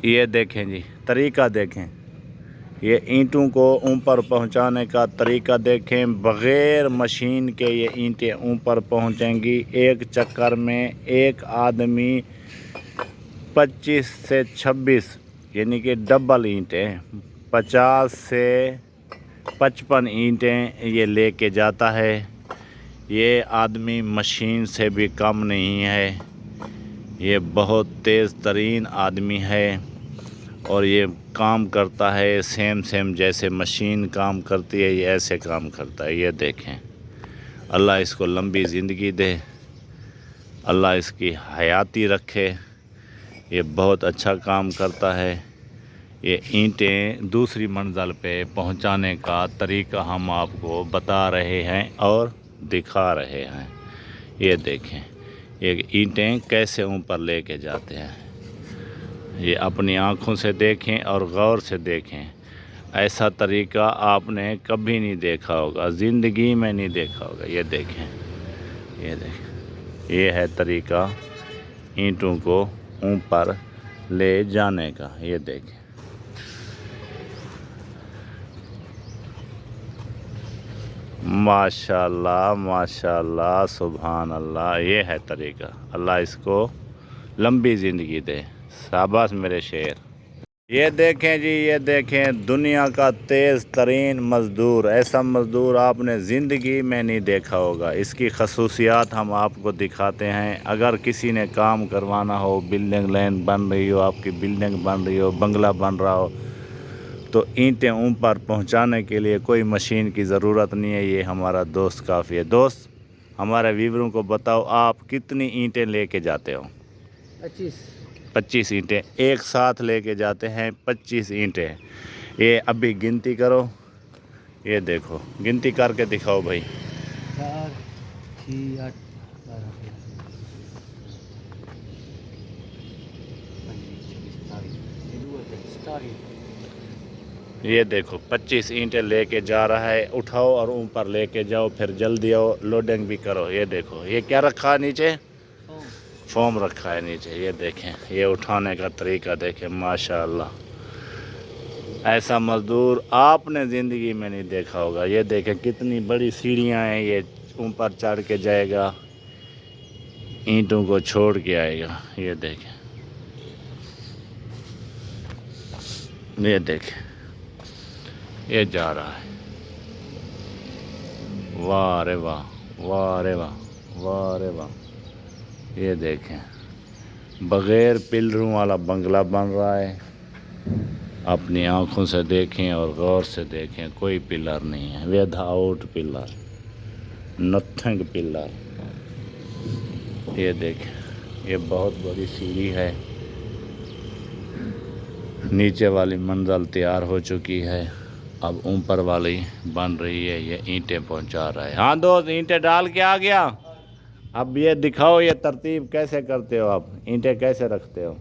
یہ دیکھیں جی طریقہ دیکھیں، یہ اینٹوں کو اوپر پہنچانے کا طریقہ دیکھیں، بغیر مشین کے یہ اینٹیں اوپر پہنچیں گی۔ ایک چکر میں ایک آدمی 25 سے 26 یعنی کہ ڈبل اینٹیں 50 سے 55 اینٹیں یہ لے کے جاتا ہے۔ یہ آدمی مشین سے بھی کم نہیں ہے، یہ بہت تیز ترین آدمی ہے اور یہ کام کرتا ہے سیم جیسے مشین کام کرتی ہے، یہ ایسے کام کرتا ہے۔ یہ دیکھیں، اللہ اس کو لمبی زندگی دے، اللہ اس کی حیاتی رکھے، یہ بہت اچھا کام کرتا ہے۔ یہ اینٹیں دوسری منزل پہ پہنچانے کا طریقہ ہم آپ کو بتا رہے ہیں اور دکھا رہے ہیں۔ یہ دیکھیں یہ اینٹیں کیسے اوپر لے کے جاتے ہیں، یہ اپنی آنکھوں سے دیکھیں اور غور سے دیکھیں۔ ایسا طریقہ آپ نے کبھی نہیں دیکھا ہوگا، زندگی میں نہیں دیکھا ہوگا۔ یہ دیکھیں، یہ ہے طریقہ اینٹوں کو اوپر لے جانے کا۔ یہ دیکھیں، ماشاءاللہ ماشاءاللہ سبحان اللہ، یہ ہے طریقہ۔ اللہ اس کو لمبی زندگی دے، شاباش میرے شیر۔ یہ دیکھیں جی، یہ دیکھیں دنیا کا تیز ترین مزدور، ایسا مزدور آپ نے زندگی میں نہیں دیکھا ہوگا۔ اس کی خصوصیات ہم آپ کو دکھاتے ہیں۔ اگر کسی نے کام کروانا ہو، بلڈنگ لائن بن رہی ہو، آپ کی بلڈنگ بن رہی ہو، بنگلہ بن رہا ہو، تو اینٹیں اوپر پہنچانے کے لیے کوئی مشین کی ضرورت نہیں ہے، یہ ہمارا دوست کافی ہے۔ دوست ہمارے ویوروں کو بتاؤ، آپ کتنی اینٹیں لے کے جاتے ہو؟ 25 اینٹیں ایک ساتھ لے کے جاتے ہیں، 25 اینٹیں۔ یہ ابھی گنتی کرو، یہ دیکھو گنتی کر کے دکھاؤ بھائی۔ 4 6 8 12 یہ دیکھو 25 اینٹیں لے کے جا رہا ہے، اٹھاؤ اور اوپر لے کے جاؤ، پھر جلدی آؤ لوڈنگ بھی کرو۔ یہ دیکھو یہ کیا رکھا ہے نیچے، فوم رکھا ہے نیچے۔ یہ دیکھیں یہ اٹھانے کا طریقہ دیکھیں، ماشاءاللہ ایسا مزدور آپ نے زندگی میں نہیں دیکھا ہوگا۔ یہ دیکھیں کتنی بڑی سیڑھیاں ہیں، یہ اوپر چڑھ کے جائے گا، اینٹوں کو چھوڑ کے آئے گا۔ یہ دیکھیں، یہ دیکھیں یہ جا رہا ہے، واہ رے واہ، واہ رے واہ، واہ رے واہ۔ یہ دیکھیں بغیر پلروں والا بنگلہ بن رہا ہے، اپنی آنکھوں سے دیکھیں اور غور سے دیکھیں، کوئی پلر نہیں ہے، with out pillar, nothing pillar. یہ دیکھیں یہ بہت بڑی سیڑھی ہے، نیچے والی منزل تیار ہو چکی ہے، اب اوپر والی بن رہی ہے، یہ اینٹیں پہنچا رہا ہے۔ ہاں دوست اینٹیں ڈال کے آ گیا، اب یہ دکھاؤ یہ ترتیب کیسے کرتے ہو آپ، اینٹیں کیسے رکھتے ہو؟